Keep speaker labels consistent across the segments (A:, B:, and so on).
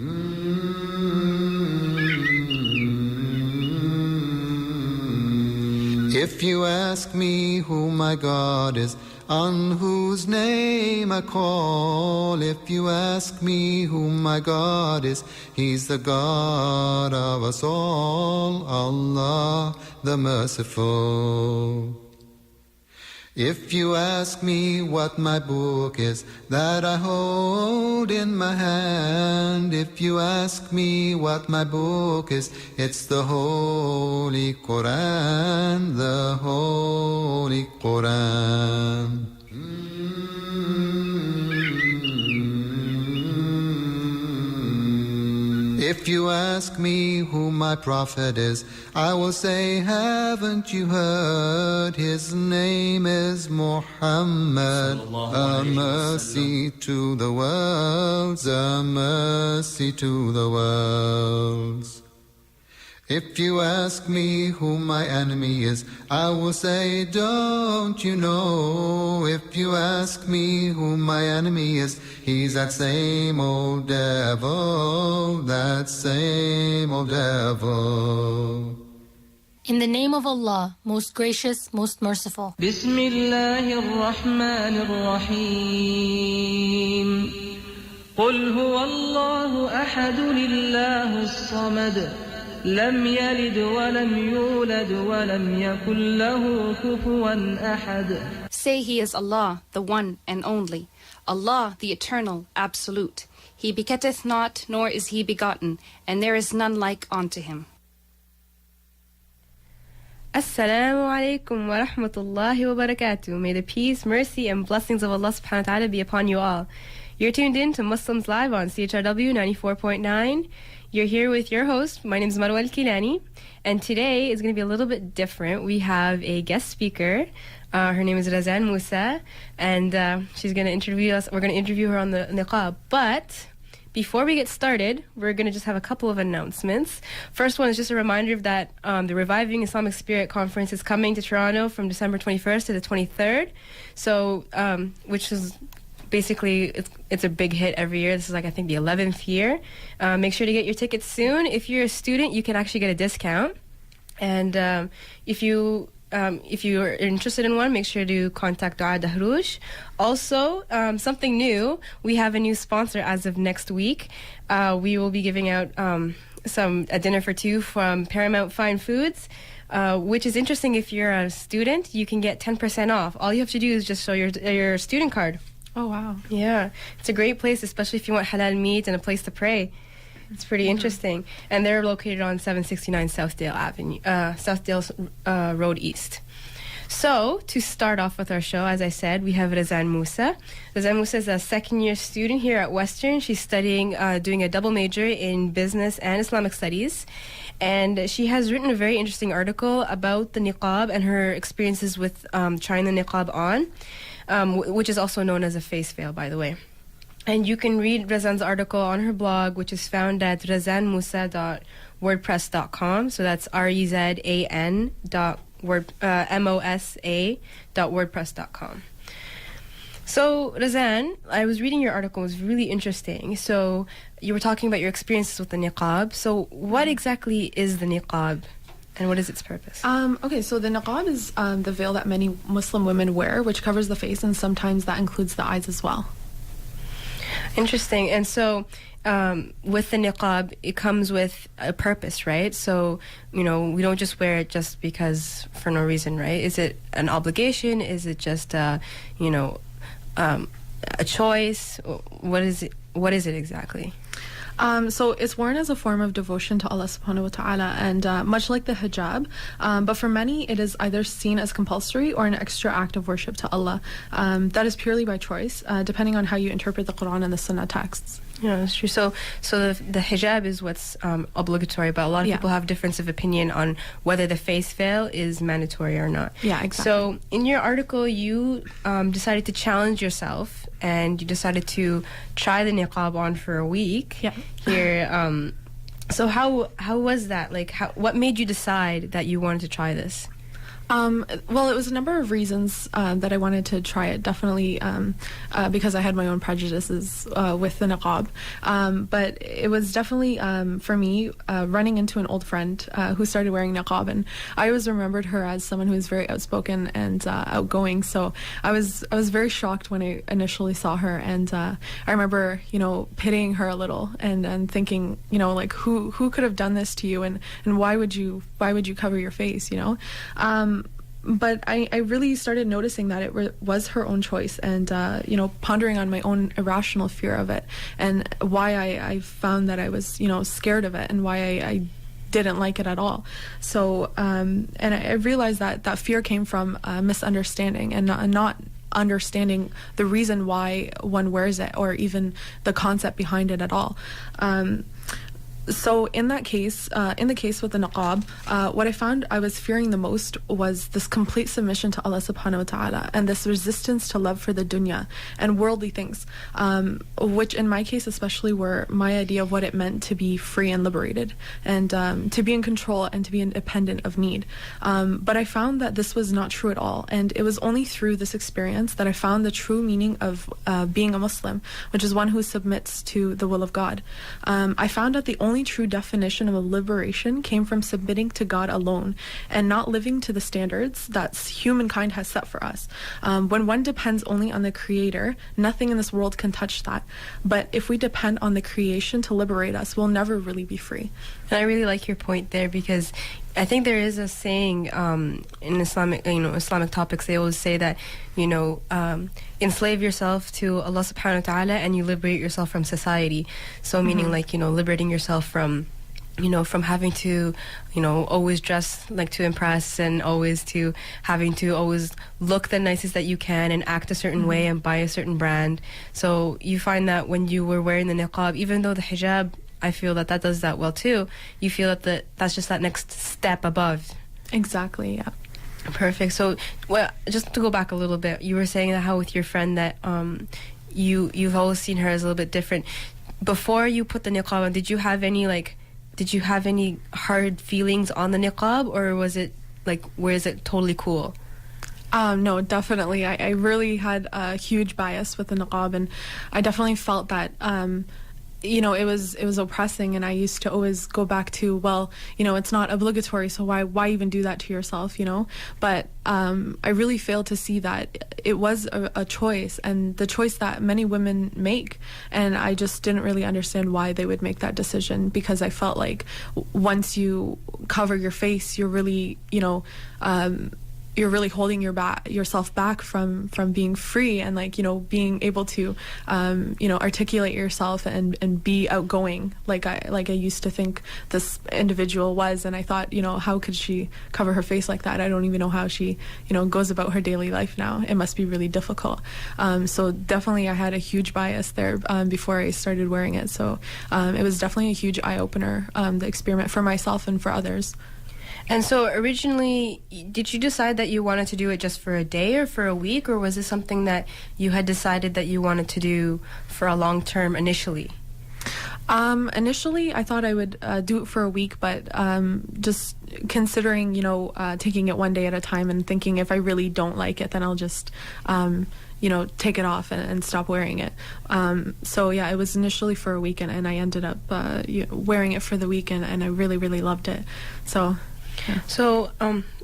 A: If you ask me who my God is, on whose name I call, if you ask me who my God is, He's the God of us all, Allah the Merciful. If you ask me what my book is that I hold in my hand, if you ask me what my book is, it's the Holy Quran, the Holy Quran. If you ask me who my prophet is, I will say, haven't you heard? His name is Muhammad, a mercy to the worlds, a mercy to the worlds. If you ask me who my enemy is, I will say, don't you know? If you ask me who my enemy is, he's that same old devil, that same old devil.
B: In the name of Allah, most gracious, most merciful.
C: Bismillahirrahmanirrahim. قل هو الله أحد لله الصمد لم يلد ولم يولد ولم يكن له كفوا أحد.
D: Say He is Allah, the one and only, Allah the eternal, absolute. He begetteth not, nor is He begotten, and there is none like unto Him.
E: Assalamu alaikum wa rahmatullahi wa barakatuh. May the peace, mercy, and blessings of Allah subhanahu wa ta'ala be upon you all. You're tuned in to Muslims Live on CHRW 94.9. You're here with your host. My name is Marwa Al-Kilani, and today is going to be a little bit different. We have a guest speaker. Her name is Razan Musa, and she's going to interview us. We're going to interview her on the Niqab. But before we get started, we're going to just have a couple of announcements. First one is just a reminder that the Reviving Islamic Spirit Conference is coming to Toronto from December 21st to the 23rd. So, which is basically, it's a big hit every year. This is like, I think, the 11th year. Make sure to get your tickets soon. If you're a student, you can actually get a discount. And if you're interested in one, make sure to contact Dua Dahrouj. Also, something new, we have a new sponsor as of next week. We will be giving out a dinner for two from Paramount Fine Foods. Which is interesting. If you're a student, you can get 10% off. All you have to do is just show your student card.
F: Oh, wow.
E: Yeah. It's a great place, especially if you want halal meat and a place to pray. It's pretty interesting. And they're located on 769 Southdale Road East. So, to start off with our show, as I said, we have Razan Musa. Razan Musa is a second-year student here at Western. She's studying, doing a double major in business and Islamic studies. And she has written a very interesting article about the niqab and her experiences with trying the niqab on, which is also known as a face veil, by the way. And you can read Razan's article on her blog, which is found at razanmusa.wordpress.com. So that's rezan.mosa.wordpress.com. So, Razan, I was reading your article. It was really interesting. So, you were talking about your experiences with the niqab. So, what exactly is the niqab? And what is its purpose?
F: Okay, so the niqab is the veil that many Muslim women wear, which covers the face, and sometimes that includes the eyes as well.
E: Interesting. And so with the niqab, it comes with a purpose, right? So, we don't just wear it just because for no reason, right? Is it an obligation? Is it just, a choice? What is it exactly?
F: So it's worn as a form of devotion to Allah subhanahu wa ta'ala, and much like the hijab, but for many it is either seen as compulsory or an extra act of worship to Allah. That is purely by choice, depending on how you interpret the Quran and the Sunnah texts.
E: Yeah, that's true. So the hijab is what's obligatory, but a lot of people have difference of opinion on whether the face veil is mandatory or not.
F: Yeah, exactly.
E: So in your article, you decided to challenge yourself, and you decided to try the niqab on for a week.
F: Yeah.
E: Here, so how was that? Like, what made you decide that you wanted to try this?
F: Well, it was a number of reasons that I wanted to try it. Definitely because I had my own prejudices with the niqab. But it was definitely, for me, running into an old friend who started wearing niqab. And I always remembered her as someone who was very outspoken and outgoing. So I was very shocked when I initially saw her. And I remember, pitying her a little and thinking, like, who could have done this to you? And why would you cover your face, But I really started noticing that it was her own choice, and pondering on my own irrational fear of it, and why I found that I was scared of it, and why I didn't like it at all. So and I realized that fear came from misunderstanding and not understanding the reason why one wears it, or even the concept behind it at all. So in that case, in the case with the niqab, what I found I was fearing the most was this complete submission to Allah subhanahu wa ta'ala, and this resistance to love for the dunya and worldly things, which in my case especially were my idea of what it meant to be free and liberated, and to be in control and to be independent of need. But I found that this was not true at all, and it was only through this experience that I found the true meaning of being a Muslim, which is one who submits to the will of God. I found that the only true definition of a liberation came from submitting to God alone and not living to the standards that humankind has set for us. When one depends only on the Creator, nothing in this world can touch that. But if we depend on the creation to liberate us, we'll never really be free.
E: And I really like your point there, because I think there is a saying in Islamic topics. They always say that enslave yourself to Allah subhanahu wa ta'ala and you liberate yourself from society. So meaning liberating yourself from having to always dress like to impress, and always to having to always look the nicest that you can and act a certain way and buy a certain brand. So you find that when you were wearing the niqab, even though the hijab, I feel that does that well too, you feel that that's just that next step above.
F: Exactly, yeah.
E: Perfect. So, well, just to go back a little bit, you were saying that how with your friend that you've always seen her as a little bit different. Before you put the niqab on, did you have any hard feelings on the niqab, or was it totally cool?
F: No, definitely. I really had a huge bias with the niqab, and I definitely felt that it was oppressing, and I used to always go back to, well, it's not obligatory, so why even do that to yourself, But I really failed to see that it was a choice, and the choice that many women make, and I just didn't really understand why they would make that decision, because I felt like once you cover your face, you're really, you're really holding yourself back from being free, and being able to articulate yourself and be outgoing like I used to think this individual was. And I thought, how could she cover her face like that? I don't even know how she goes about her daily life now. It must be really difficult. So definitely I had a huge bias there before I started wearing it. So it was definitely a huge eye-opener, the experiment for myself and for others.
E: And so originally, did you decide that you wanted to do it just for a day or for a week, or was this something that you had decided that you wanted to do for a long term initially?
F: Initially, I thought I would do it for a week, but just considering, taking it one day at a time and thinking if I really don't like it, then I'll just take it off and stop wearing it. So yeah, it was initially for a week, and I ended up wearing it for the weekend, and I really, really loved it. So... yeah.
E: So,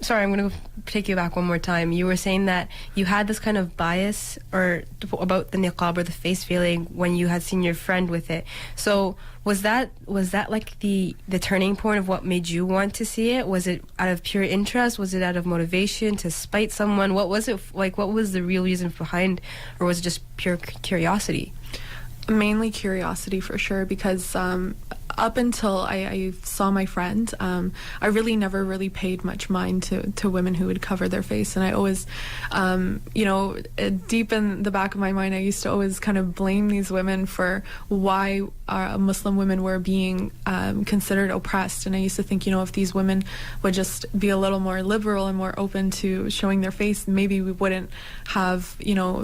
E: sorry, I'm going to take you back one more time. You were saying that you had this kind of bias about the niqab or the face feeling when you had seen your friend with it. So, was that like the turning point of what made you want to see it? Was it out of pure interest? Was it out of motivation to spite someone? What was it like? What was the real reason behind, or was it just pure curiosity?
F: Mainly curiosity, for sure, because up until I saw my friend, I really never really paid much mind to women who would cover their face. And I always, deep in the back of my mind, I used to always kind of blame these women for why Muslim women were being considered oppressed. And I used to think, if these women would just be a little more liberal and more open to showing their face, maybe we wouldn't have,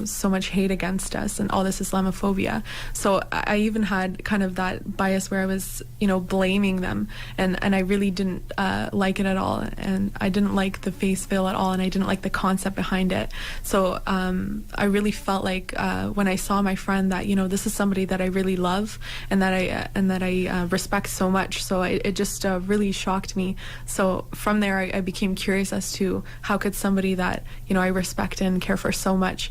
F: so much hate against us and all this Islamophobia. So I even had kind of that bias where I was was, blaming them, and I really didn't like it at all, and I didn't like the face veil at all, and I didn't like the concept behind it. So I really felt like when I saw my friend that this is somebody that I really love and that I respect so much. So it just really shocked me. So from there I became curious as to how could somebody that I respect and care for so much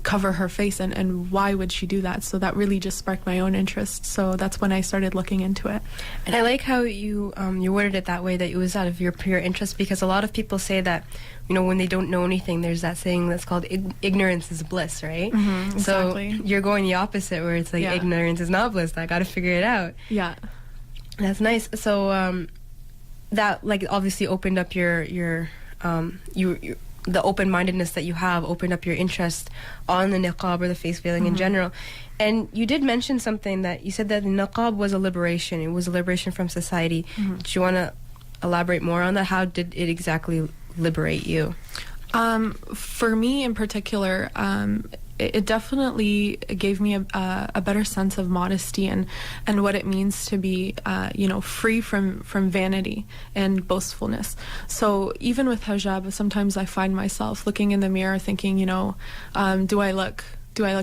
F: cover her face, and why would she do that? So that really just sparked my own interest. So that's when I started looking into it.
E: And I like how you worded it that way, that it was out of your pure interest, because a lot of people say that when they don't know anything, there's that saying that's called ignorance is bliss, right?
F: Exactly.
E: So you're going the opposite, where it's like ignorance is not bliss. I got to figure it out.
F: Yeah,
E: that's nice. So that like obviously opened up your the open-mindedness that you have opened up your interest on the niqab or the face veiling in general. And you did mention something, that you said that the niqab was a liberation. It was a liberation from society. Do you want to elaborate more on that? How did it exactly liberate you?
F: For me in particular, it definitely gave me a better sense of modesty and what it means to be free from vanity and boastfulness. So even with hijab, sometimes I find myself looking in the mirror thinking, do I look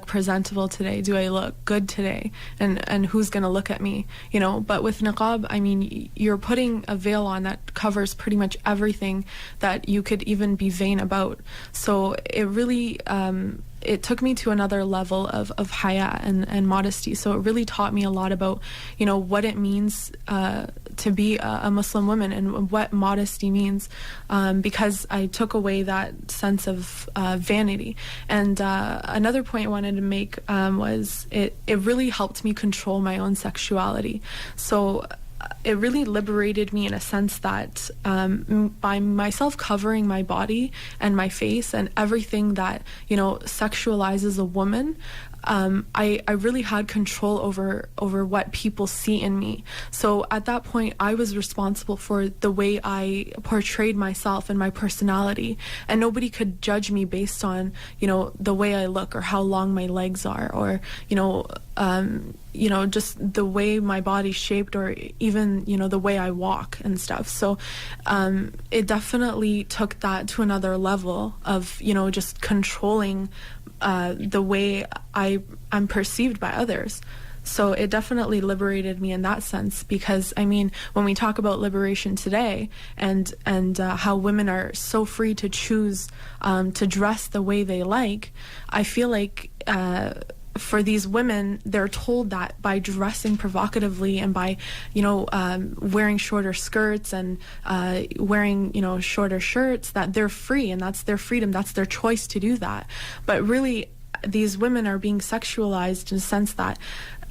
F: presentable today? Do I look good today? And who's going to look at me? But with niqab, I mean, you're putting a veil on that covers pretty much everything that you could even be vain about. So it really it took me to another level of haya and modesty. So it really taught me a lot about what it means to be a Muslim woman and what modesty means, because I took away that sense of vanity. And another point I wanted to make was it really helped me control my own sexuality. So it really liberated me in a sense that by myself covering my body and my face and everything that sexualizes a woman, I really had control over what people see in me. So at that point, I was responsible for the way I portrayed myself and my personality, and nobody could judge me based on the way I look or how long my legs are, or just the way my body's shaped, or even the way I walk and stuff. So it definitely took that to another level of just controlling the way I'm perceived by others. So it definitely liberated me in that sense, because I mean, when we talk about liberation today and how women are so free to choose to dress the way they like, I feel like for these women, they're told that by dressing provocatively and by wearing shorter skirts and wearing shorter shirts, that they're free, and that's their freedom, that's their choice to do that. But really, these women are being sexualized in the sense that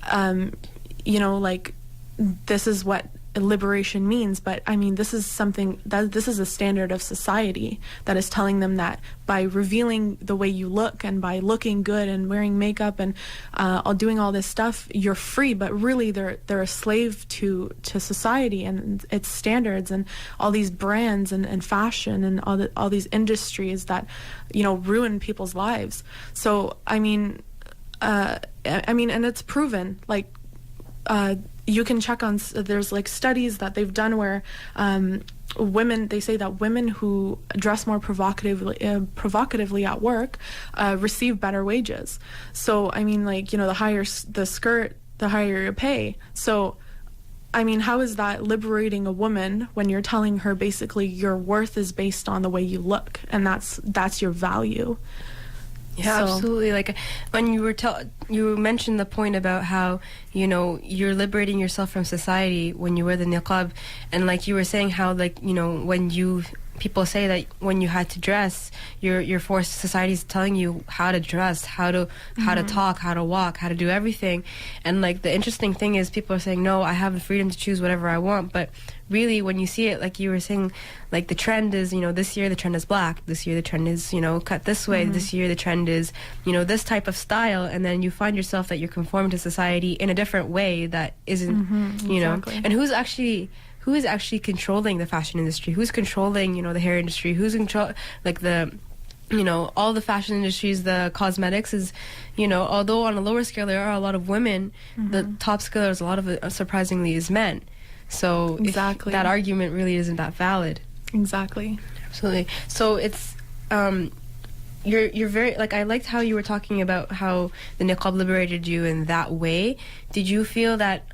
F: like this is what liberation means. But I mean, this is something that this is a standard of society that is telling them that by revealing the way you look and by looking good and wearing makeup and doing all this stuff, you're free. But really, they're a slave to society and its standards and all these brands and fashion and all these industries that ruin people's lives. So I mean, and it's proven, like you can check on, there's like studies that they've done where women, they say that women who dress more provocatively at work receive better wages. So I mean, like the higher the skirt, the higher your pay. So I mean, how is that liberating a woman when you're telling her basically your worth is based on the way you look, and that's your value?
E: Yeah,
F: So-
E: absolutely. Like when you were you mentioned the point about how you're liberating yourself from society when you wear the niqab, and like you were saying how like when people say that when you had to dress, you're forced, society's telling you how to dress, how to talk, how to walk, how to do everything. And like the interesting thing is, people are saying, no, I have the freedom to choose whatever I want. But really, when you see it, like you were saying, like the trend is, this year the trend is black, this year the trend is, cut this way, this year the trend is, this type of style, and then you find yourself that you're conforming to society in a different way that isn't,
F: exactly.
E: and who is actually controlling the fashion industry? Who's controlling, the hair industry? Who's control, like the all the fashion industries, the cosmetics is, although on a lower scale there are a lot of women, the top scale there's a lot of it, surprisingly, is men. So
F: Exactly.
E: that argument really isn't that valid.
F: Exactly.
E: Absolutely. So it's you're very, like, I liked how you were talking about how the niqab liberated you in that way. Did you feel that